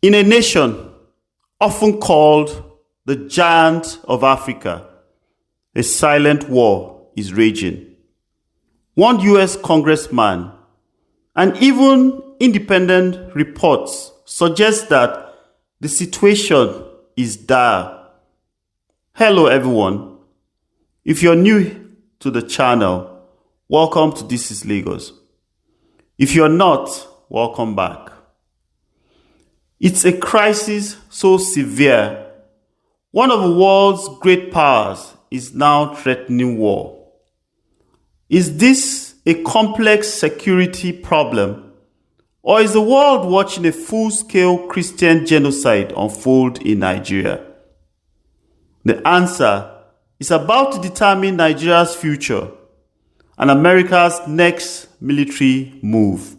In a nation often called the giant of Africa, a silent war is raging. One US congressman and even independent reports suggest that the situation is dire. Hello everyone. If you're new to the channel, welcome to This is Lagos. If you're not, welcome back. It's a crisis so severe, one of the world's great powers is now threatening war. Is this a complex security problem, or is the world watching a full-scale Christian genocide unfold in Nigeria? The answer is about to determine Nigeria's future and America's next military move.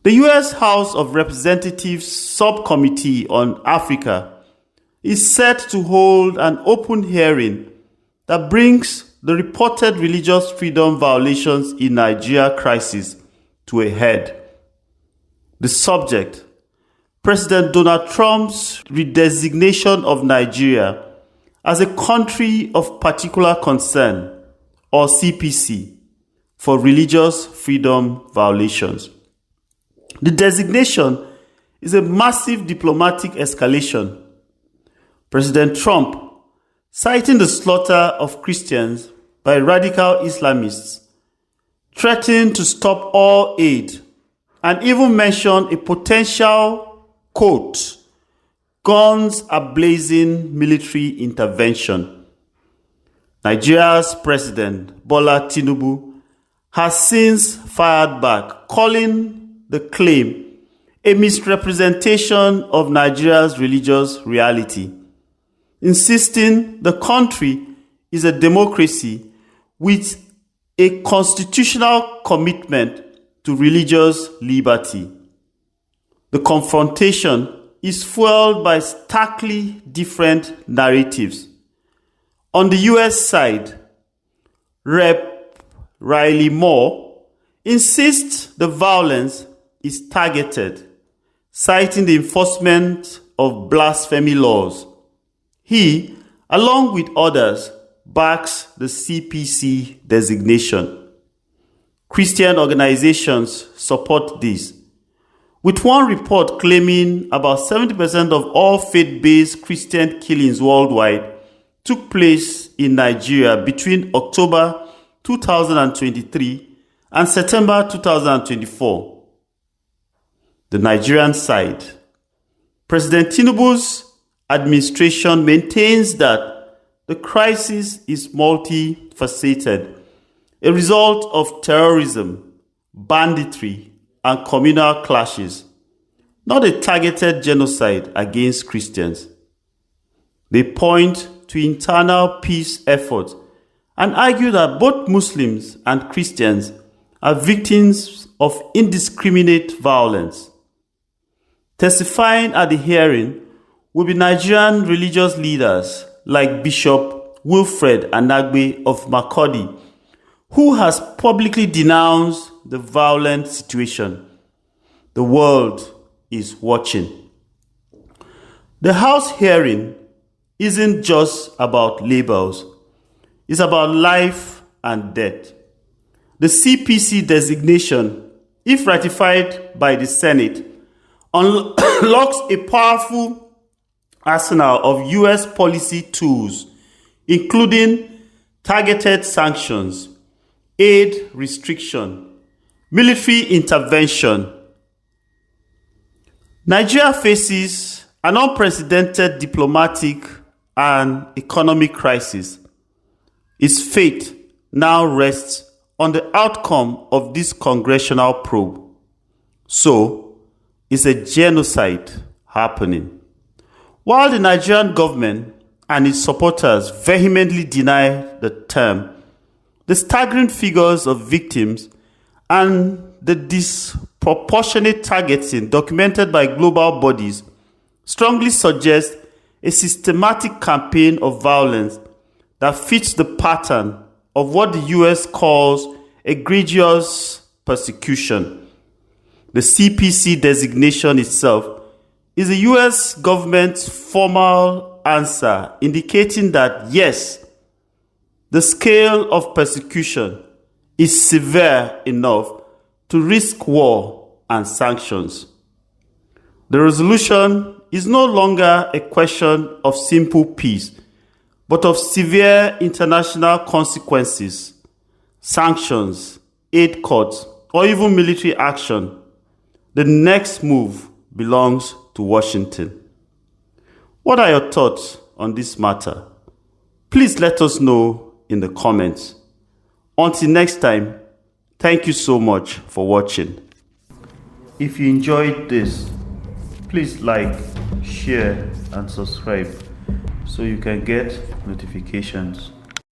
The US House of Representatives Subcommittee on Africa is set to hold an open hearing that brings the reported religious freedom violations in Nigeria crisis to a head. The subject: President Donald Trump's redesignation of Nigeria as a country of particular concern, or CPC, for religious freedom violations. The designation is a massive diplomatic escalation. President Trump, citing the slaughter of Christians by radical Islamists, threatened to stop all aid and even mentioned a potential, quote, guns ablazing military intervention. Nigeria's President Bola Tinubu has since fired back, calling the claim a misrepresentation of Nigeria's religious reality, insisting the country is a democracy with a constitutional commitment to religious liberty. The confrontation is fueled by starkly different narratives. On the US side, Rep. Riley Moore insists the violence is targeted, citing the enforcement of blasphemy laws. He, along with others, backs the CPC designation. Christian organizations support this, with one report claiming about 70% of all faith-based Christian killings worldwide took place in Nigeria between October 2023 and September 2024. The Nigerian side: President Tinubu's administration maintains that the crisis is multifaceted, a result of terrorism, banditry, and communal clashes, not a targeted genocide against Christians. They point to internal peace efforts and argue that both Muslims and Christians are victims of indiscriminate violence. Testifying at the hearing will be Nigerian religious leaders like Bishop Wilfred Anagbe of Makurdi, who has publicly denounced the violent situation. The world is watching. The House hearing isn't just about labels, it's about life and death. The CPC designation, if ratified by the Senate, unlocks a powerful arsenal of US policy tools, including targeted sanctions, aid restriction, military intervention. Nigeria faces an unprecedented diplomatic and economic crisis. Its fate now rests on the outcome of this congressional probe. So, is a genocide happening? While the Nigerian government and its supporters vehemently deny the term, the staggering figures of victims and the disproportionate targeting documented by global bodies strongly suggest a systematic campaign of violence that fits the pattern of what the US calls egregious persecution. The CPC designation itself is the US government's formal answer indicating that yes, the scale of persecution is severe enough to risk war and sanctions. The resolution is no longer a question of simple peace, but of severe international consequences, sanctions, aid cuts, or even military action. The next move belongs to Washington. What are your thoughts on this matter? Please let us know in the comments. Until next time, thank you so much for watching. If you enjoyed this, please like, share, and subscribe so you can get notifications.